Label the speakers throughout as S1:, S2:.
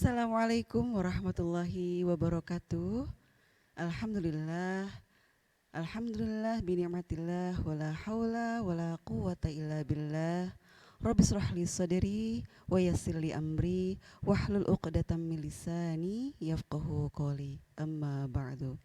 S1: Assalamualaikum warahmatullahi wabarakatuh. Alhamdulillah, alhamdulillah bini'matillah wala haula wala quwata illa billah. Rabbi shrah li sadri wa yassir li amri wahlul 'uqdatam min lisani yafqahu qawli. Amma ba'du.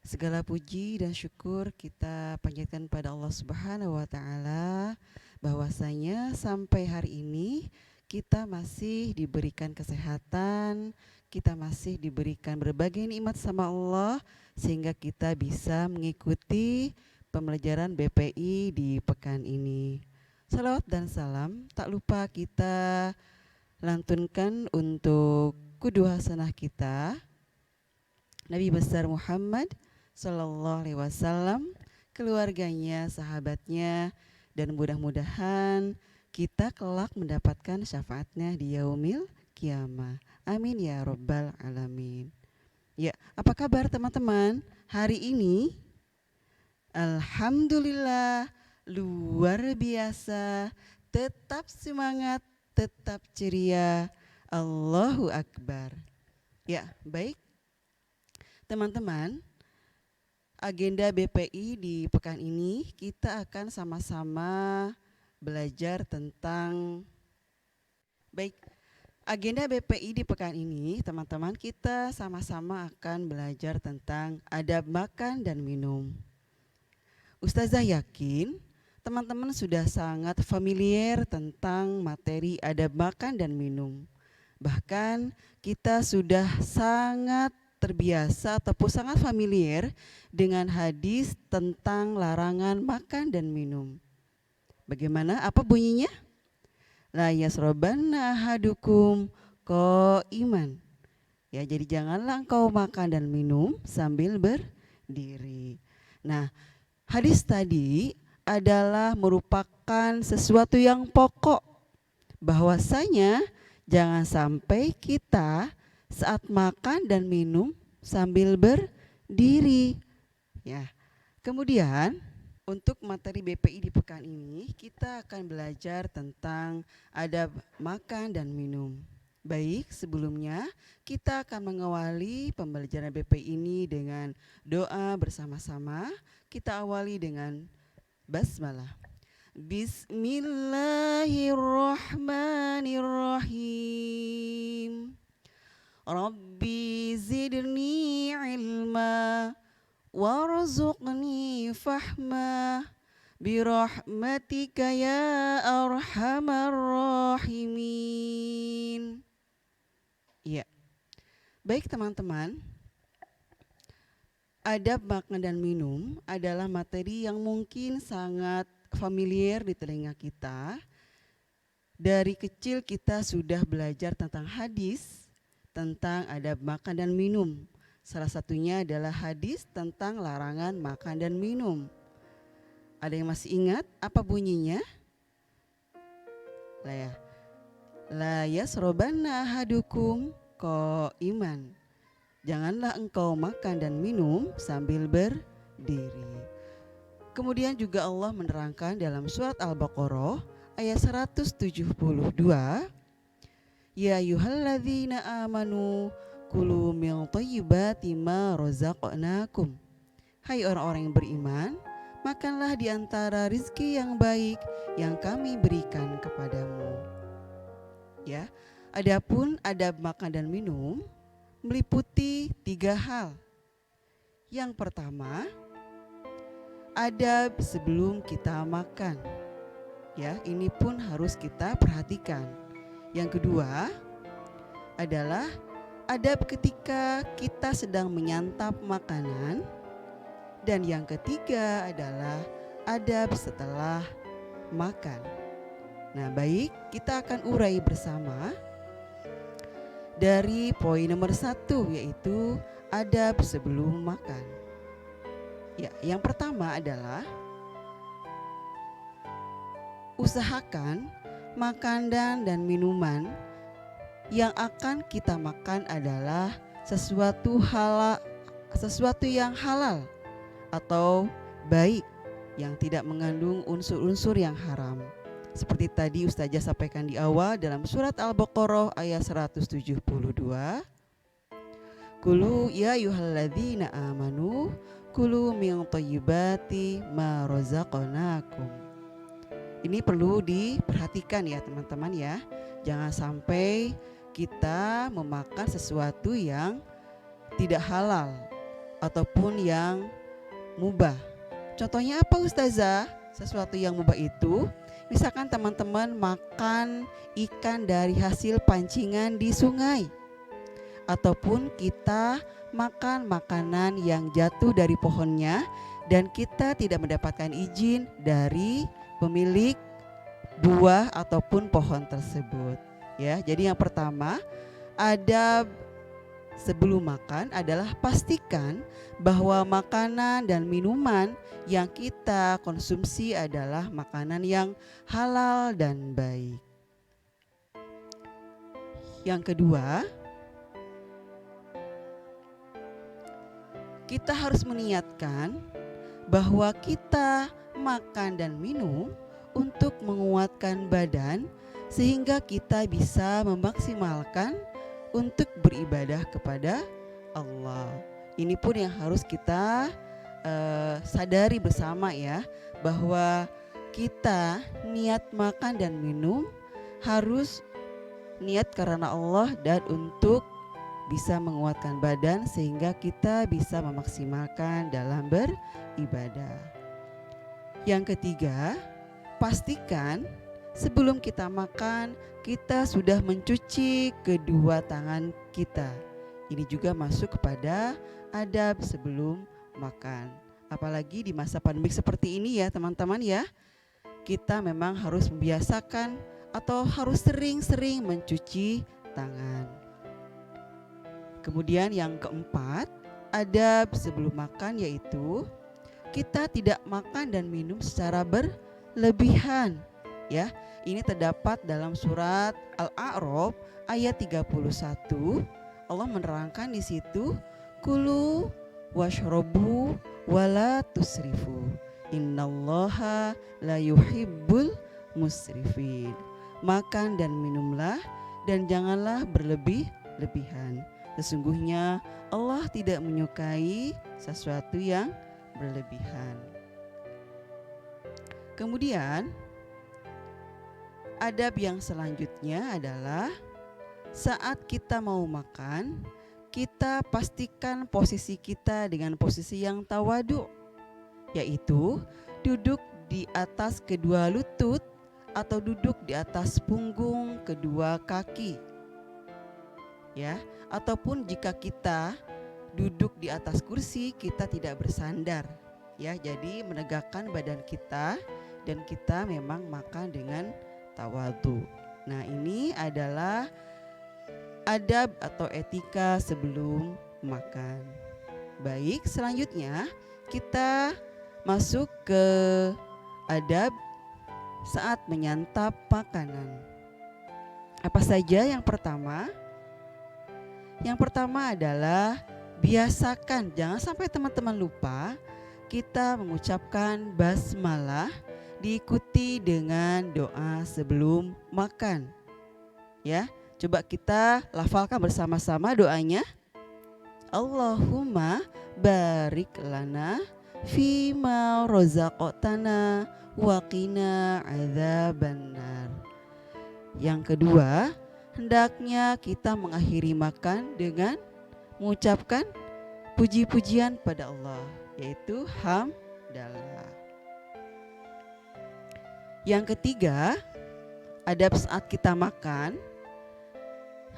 S1: Segala puji dan syukur kita panjatkan pada Allah Subhanahu wa taala bahwasanya sampai hari ini kita masih diberikan kesehatan, kita masih diberikan berbagai nikmat sama Allah sehingga kita bisa mengikuti pembelajaran BPI di pekan ini. Salawat dan salam tak lupa kita lantunkan untuk qudwah hasanah kita Nabi besar Muhammad Sallallahu Alaihi Wasallam, keluarganya, sahabatnya, dan mudah-mudahan kita kelak mendapatkan syafaatnya di yaumil kiamah. Amin ya rabbal alamin. Ya, apa kabar teman-teman? Hari ini alhamdulillah luar biasa, tetap semangat, tetap ceria. Allahu akbar. Ya, baik. Teman-teman, agenda BPI di pekan ini kita akan sama-sama belajar tentang agenda BPI di pekan ini teman-teman, kita sama-sama akan belajar tentang adab makan dan minum. Ustazah yakin teman-teman sudah sangat familiar tentang materi adab makan dan minum. Bahkan kita sudah sangat terbiasa ataupun sangat familiar dengan hadis tentang larangan makan dan minum. Bagaimana? Apa bunyinya? La yasrobanna ahadukum qaiman. Ya, jadi janganlah engkau makan dan minum sambil berdiri. Nah, hadis tadi adalah merupakan sesuatu yang pokok, bahwasanya jangan sampai kita saat makan dan minum sambil berdiri. Ya. Kemudian untuk materi BPI di pekan ini kita akan belajar tentang adab makan dan minum. Baik, sebelumnya kita akan mengawali pembelajaran BPI ini dengan doa bersama-sama. Kita awali dengan basmalah. Bismillahirrahmanirrahim. Rabbi zidni ilma warzuqni fahma birahmatika ya arhamar rahimin. Ya. Baik teman-teman, adab makan dan minum adalah materi yang mungkin sangat familiar di telinga kita. Dari kecil kita sudah belajar tentang hadis, tentang adab makan dan minum. Salah satunya adalah hadis tentang larangan makan dan minum. Ada yang masih ingat apa bunyinya? La yasrobanna ahadukum qaiman. Janganlah engkau makan dan minum sambil berdiri. Kemudian juga Allah menerangkan dalam surat Al-Baqarah ayat 172, Ya ayyuhalladzina amanu kulu min thayyibati ma razaqnakum. Hai orang-orang yang beriman, makanlah di antara rizki yang baik yang kami berikan kepadamu. Ya, adapun adab makan dan minum meliputi 3 hal. Yang pertama, adab sebelum kita makan. Ya, ini pun harus kita perhatikan. Yang kedua adalah adab ketika kita sedang menyantap makanan. Dan yang ketiga adalah adab setelah makan. Nah, baik, kita akan urai bersama dari poin nomor 1, yaitu adab sebelum makan. Ya, yang pertama adalah usahakan makanan dan minuman yang akan kita makan adalah sesuatu yang halal atau baik, yang tidak mengandung unsur-unsur yang haram. Seperti tadi Ustazah sampaikan di awal dalam surat Al-Baqarah ayat 172, Kulu ya ayyuhalladzina amanu kulu min thayyibati ma razaqnakum. Ini perlu diperhatikan ya teman-teman ya. Jangan sampai kita memakan sesuatu yang tidak halal ataupun yang mubah. Contohnya apa Ustazah? Sesuatu yang mubah itu misalkan teman-teman makan ikan dari hasil pancingan di sungai, ataupun kita makan makanan yang jatuh dari pohonnya dan kita tidak mendapatkan izin dari pemilik buah ataupun pohon tersebut. Ya, jadi yang pertama, adab sebelum makan adalah pastikan bahwa makanan dan minuman yang kita konsumsi adalah makanan yang halal dan baik. Yang kedua, kita harus meniatkan bahwa kita makan dan minum untuk menguatkan badan sehingga kita bisa memaksimalkan untuk beribadah kepada Allah. Ini pun yang harus kita sadari bersama ya, bahwa kita niat makan dan minum harus niat karena Allah dan untuk bisa menguatkan badan sehingga kita bisa memaksimalkan dalam beribadah. Yang ketiga, pastikan sebelum kita makan kita sudah mencuci kedua tangan kita. Ini juga masuk kepada adab sebelum makan. Apalagi di masa pandemik seperti ini ya teman-teman ya. Kita memang harus membiasakan atau harus sering-sering mencuci tangan. Kemudian yang keempat, adab sebelum makan yaitu kita tidak makan dan minum secara berlebihan ya. Ini terdapat dalam surat Al-A'raf ayat 31. Allah menerangkan di situ, kulu washrobu wala tusrifu innallaha la yuhibbul musrifin. Makan dan minumlah dan janganlah berlebih-lebihan. Sesungguhnya Allah tidak menyukai sesuatu yang berlebihan. Kemudian adab yang selanjutnya adalah saat kita mau makan, kita pastikan posisi kita dengan posisi yang tawadu, yaitu duduk di atas kedua lutut atau duduk di atas punggung kedua kaki. Ya, ataupun jika kita duduk di atas kursi, kita tidak bersandar. Ya, jadi menegakkan badan kita dan kita memang makan dengan tawadu. Nah, ini adalah adab atau etika sebelum makan. Baik, selanjutnya kita masuk ke adab saat menyantap makanan. Apa saja yang pertama? Yang pertama adalah biasakan, jangan sampai teman-teman lupa, kita mengucapkan basmalah diikuti dengan doa sebelum makan. Ya, coba kita lafalkan bersama-sama doanya. Allahumma barik lana fima rozaqtana wa qina adzabannar. Yang kedua, hendaknya kita mengakhiri makan dengan mengucapkan puji-pujian pada Allah, yaitu hamdalah. Yang ketiga, adab saat kita makan,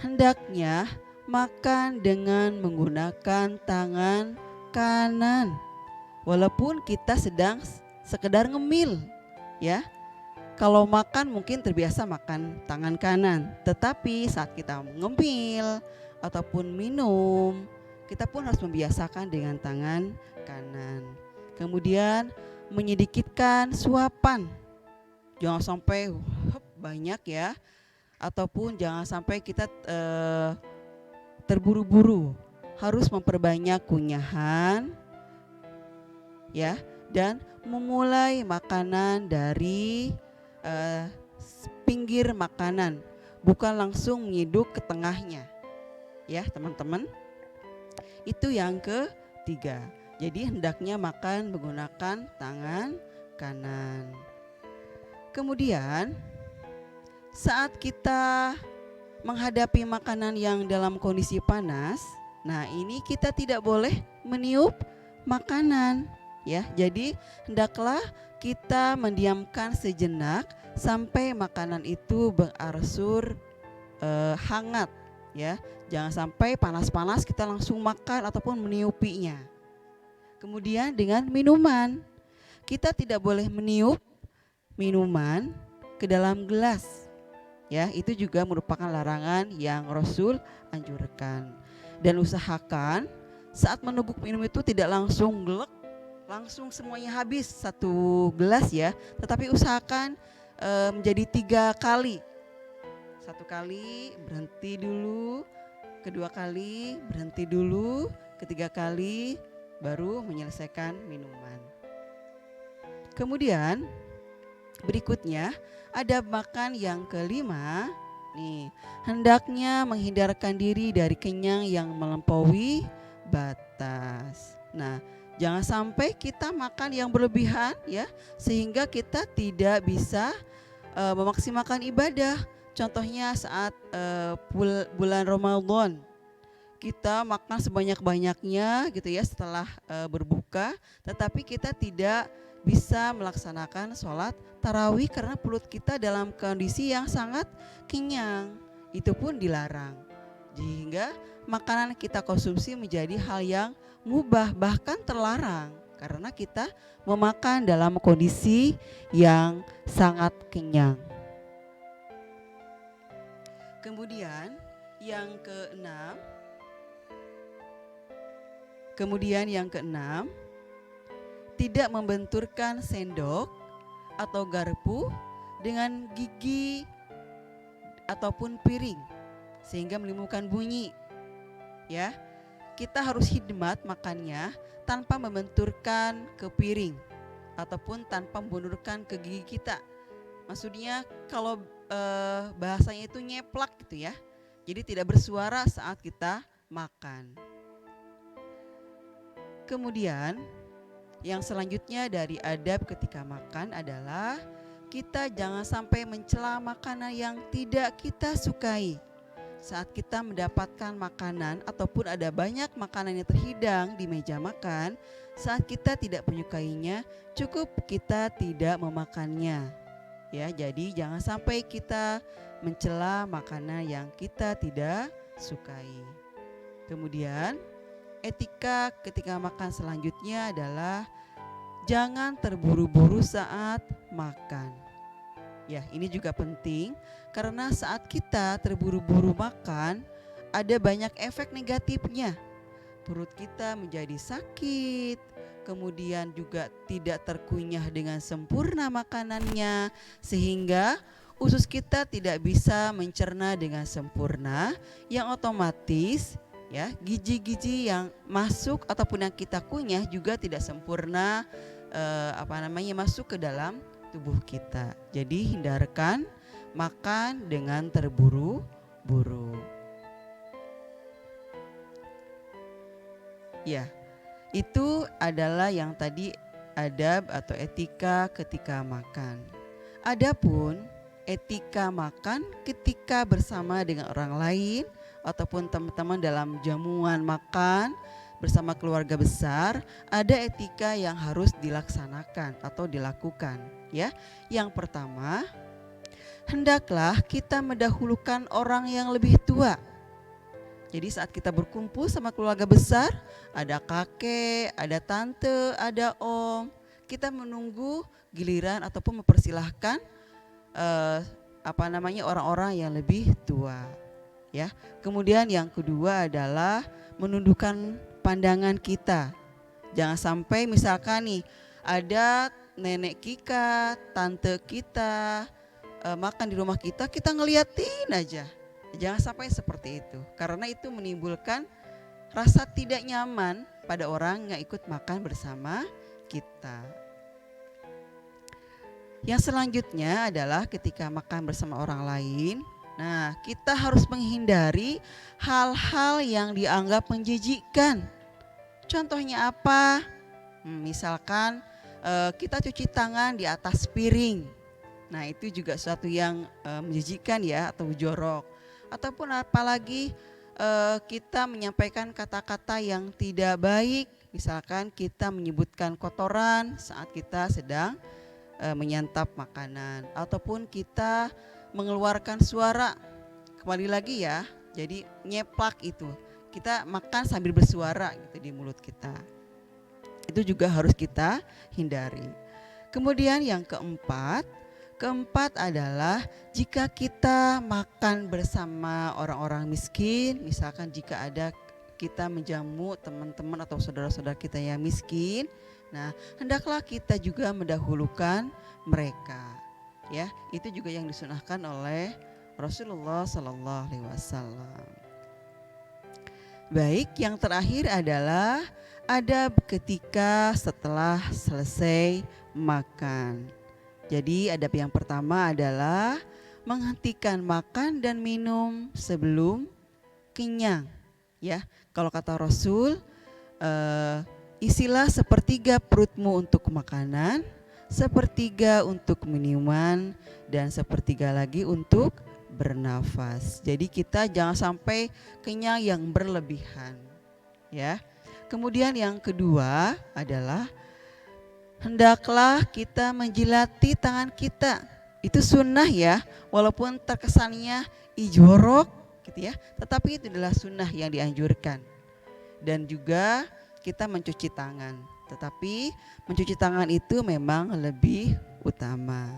S1: hendaknya makan dengan menggunakan tangan kanan. Walaupun kita sedang sekedar ngemil, ya. Kalau makan mungkin terbiasa makan tangan kanan, tetapi saat kita ngemil ataupun minum, kita pun harus membiasakan dengan tangan kanan. Kemudian menyedikitkan suapan, jangan sampai banyak ya, ataupun jangan sampai kita terburu-buru, harus memperbanyak kunyahan, ya, dan memulai makanan dari pinggir makanan, bukan langsung menyiduk ke tengahnya, ya teman-teman. Itu yang ketiga. Jadi hendaknya makan menggunakan tangan kanan. Kemudian saat kita menghadapi makanan yang dalam kondisi panas, nah ini kita tidak boleh meniup makanan, ya. Jadi hendaklah kita mendiamkan sejenak sampai makanan itu berarsur hangat, ya. Jangan sampai panas-panas kita langsung makan ataupun meniupinya. Kemudian dengan minuman, kita tidak boleh meniup minuman ke dalam gelas, ya. Itu juga merupakan larangan yang Rasul anjurkan. Dan usahakan saat meneguk minum itu tidak langsung glek, langsung semuanya habis satu gelas, ya, tetapi usahakan menjadi 3 kali. 1 kali berhenti dulu, kedua kali berhenti dulu, ketiga kali baru menyelesaikan minuman. Kemudian berikutnya adab makan yang kelima, nih, hendaknya menghindarkan diri dari kenyang yang melampaui batas. Nah, jangan sampai kita makan yang berlebihan, ya, sehingga kita tidak bisa memaksimalkan ibadah. Contohnya saat bulan Ramadan, kita makan sebanyak-banyaknya gitu ya setelah berbuka, tetapi kita tidak bisa melaksanakan sholat tarawih karena perut kita dalam kondisi yang sangat kenyang. Itu pun dilarang, sehingga makanan kita konsumsi menjadi hal yang mubah, bahkan terlarang, karena kita memakan dalam kondisi yang sangat kenyang. Kemudian yang keenam, tidak membenturkan sendok atau garpu dengan gigi ataupun piring sehingga menimbulkan bunyi, ya. Kita harus hikmat makannya tanpa membenturkan ke piring ataupun tanpa membenturkan ke gigi kita. Maksudnya kalau bahasanya itu nyeplak gitu ya. Jadi tidak bersuara saat kita makan. Kemudian yang selanjutnya dari adab ketika makan adalah kita jangan sampai mencela makanan yang tidak kita sukai. Saat kita mendapatkan makanan ataupun ada banyak makanan yang terhidang di meja makan, saat kita tidak menyukainya, cukup kita tidak memakannya. Ya, jadi jangan sampai kita mencela makanan yang kita tidak sukai. Kemudian etika ketika makan selanjutnya adalah jangan terburu-buru saat makan. Ya, ini juga penting karena saat kita terburu-buru makan ada banyak efek negatifnya. perut kita menjadi sakit, kemudian juga tidak terkunyah dengan sempurna makanannya, sehingga usus kita tidak bisa mencerna dengan sempurna, yang otomatis ya gizi-gizi yang masuk ataupun yang kita kunyah juga tidak sempurna masuk ke dalam tubuh kita. Jadi hindarkan makan dengan terburu-buru. Ya, itu adalah yang tadi adab atau etika ketika makan. Adapun etika makan ketika bersama dengan orang lain ataupun teman-teman dalam jamuan makan bersama keluarga besar, ada etika yang harus dilaksanakan atau dilakukan, ya. Yang pertama, hendaklah kita mendahulukan orang yang lebih tua. Jadi saat kita berkumpul sama keluarga besar, ada kakek, ada tante, ada om, kita menunggu giliran ataupun mempersilahkan orang-orang yang lebih tua, ya. Kemudian yang kedua adalah menundukkan pandangan kita. Jangan sampai misalkan nih ada nenek kita, tante kita makan di rumah kita, kita ngeliatin aja. Jangan sampai seperti itu, karena itu menimbulkan rasa tidak nyaman pada orang yang ikut makan bersama kita. Yang selanjutnya adalah ketika makan bersama orang lain, nah kita harus menghindari hal-hal yang dianggap menjijikkan. Contohnya apa? Misalkan kita cuci tangan di atas piring. Nah itu juga suatu yang menjijikkan ya, atau jorok. Ataupun apalagi kita menyampaikan kata-kata yang tidak baik. Misalkan kita menyebutkan kotoran saat kita sedang menyantap makanan, ataupun kita mengeluarkan suara, kembali lagi ya, jadi nyeplak itu, kita makan sambil bersuara gitu di mulut kita, itu juga harus kita hindari. Kemudian yang keempat adalah jika kita makan bersama orang-orang miskin, misalkan jika ada kita menjamu teman-teman atau saudara-saudara kita yang miskin, nah hendaklah kita juga mendahulukan mereka, ya. Itu juga yang disunahkan oleh Rasulullah SAW. Baik, yang terakhir adalah adab ketika setelah selesai makan. Jadi adab yang pertama adalah menghentikan makan dan minum sebelum kenyang, ya. Kalau kata Rasul, isilah sepertiga perutmu untuk makanan, sepertiga untuk minuman, dan sepertiga lagi untuk bernafas. Jadi kita jangan sampai kenyang yang berlebihan, ya. Kemudian yang kedua adalah hendaklah kita menjilati tangan kita. Itu sunnah ya, walaupun terkesannya jorok gitu ya, tetapi itu adalah sunnah yang dianjurkan. Dan juga kita mencuci tangan, tetapi mencuci tangan itu memang lebih utama,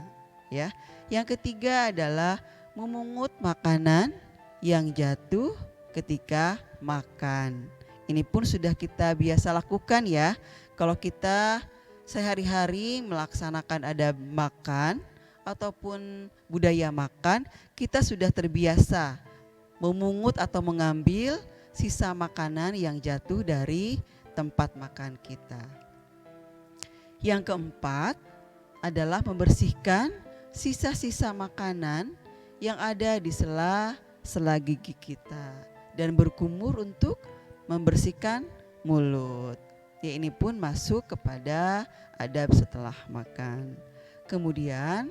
S1: ya. Yang ketiga adalah memungut makanan yang jatuh ketika makan. Ini pun sudah kita biasa lakukan ya. Kalau kita sehari-hari melaksanakan adab makan ataupun budaya makan, kita sudah terbiasa memungut atau mengambil sisa makanan yang jatuh dari tempat makan kita. Yang keempat adalah membersihkan sisa-sisa makanan yang ada di sela-sela gigi kita dan berkumur untuk membersihkan mulut. Ya, ini pun masuk kepada adab setelah makan. Kemudian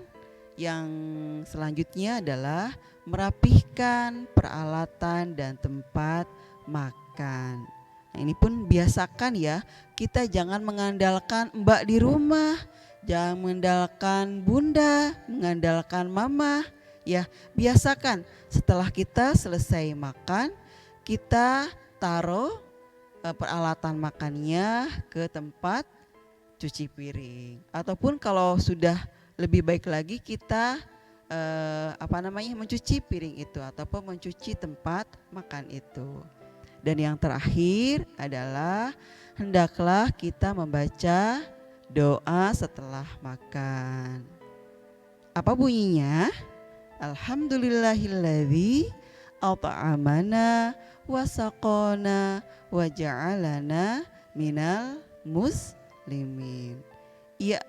S1: yang selanjutnya adalah merapihkan peralatan dan tempat makan. Nah, ini pun biasakan ya, kita jangan mengandalkan mbak di rumah, jangan mengandalkan bunda, mengandalkan mama. Ya, biasakan setelah kita selesai makan, kita taruh peralatan makannya ke tempat cuci piring, ataupun kalau sudah lebih baik lagi kita mencuci piring itu ataupun mencuci tempat makan itu. Dan yang terakhir adalah hendaklah kita membaca doa setelah makan. Apa bunyinya? Alhamdulillahilladzi at'amana wa saqana wa ja'alana minal muslimin. Iya,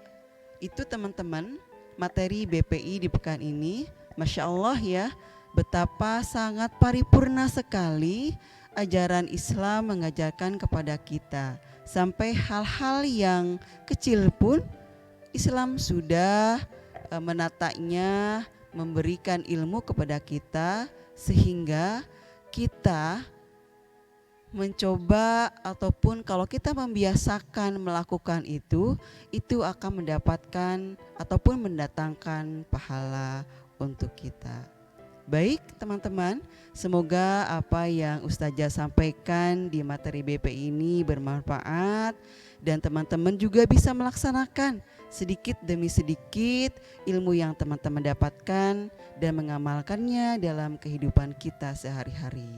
S1: itu teman-teman materi BPI di pekan ini. Masya Allah ya, betapa sangat paripurna sekali ajaran Islam mengajarkan kepada kita. Sampai hal-hal yang kecil pun Islam sudah menatanya, memberikan ilmu kepada kita, sehingga kita mencoba ataupun kalau kita membiasakan melakukan itu akan mendapatkan ataupun mendatangkan pahala untuk kita. Baik teman-teman, semoga apa yang Ustazah sampaikan di materi BP ini bermanfaat dan teman-teman juga bisa melaksanakan sedikit demi sedikit ilmu yang teman-teman dapatkan dan mengamalkannya dalam kehidupan kita sehari-hari.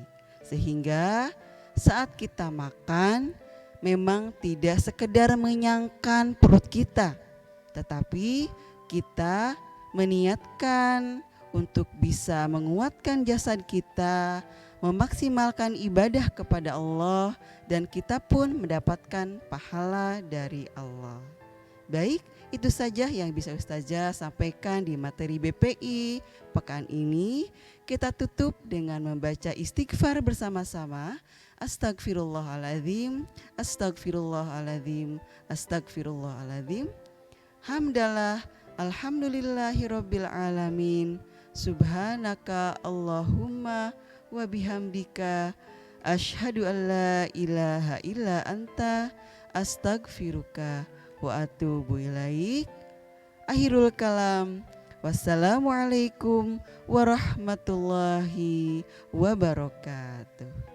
S1: Sehingga saat kita makan memang tidak sekedar mengenyangkan perut kita, tetapi kita meniatkan untuk bisa menguatkan jasad kita, memaksimalkan ibadah kepada Allah, dan kita pun mendapatkan pahala dari Allah. Baik, itu saja yang bisa Ustazah sampaikan di materi BPI pekan ini. Kita tutup dengan membaca istighfar bersama-sama. Astagfirullahaladzim, astagfirullahaladzim, astagfirullahaladzim. Hamdalah, alhamdulillahirabbil alamin. Subhanaka Allahumma wa bihamdika asyhadu an la ilaha illa anta astagfiruka wa atubu ilaik. Akhirul kalam. Wassalamualaikum warahmatullahi wabarakatuh.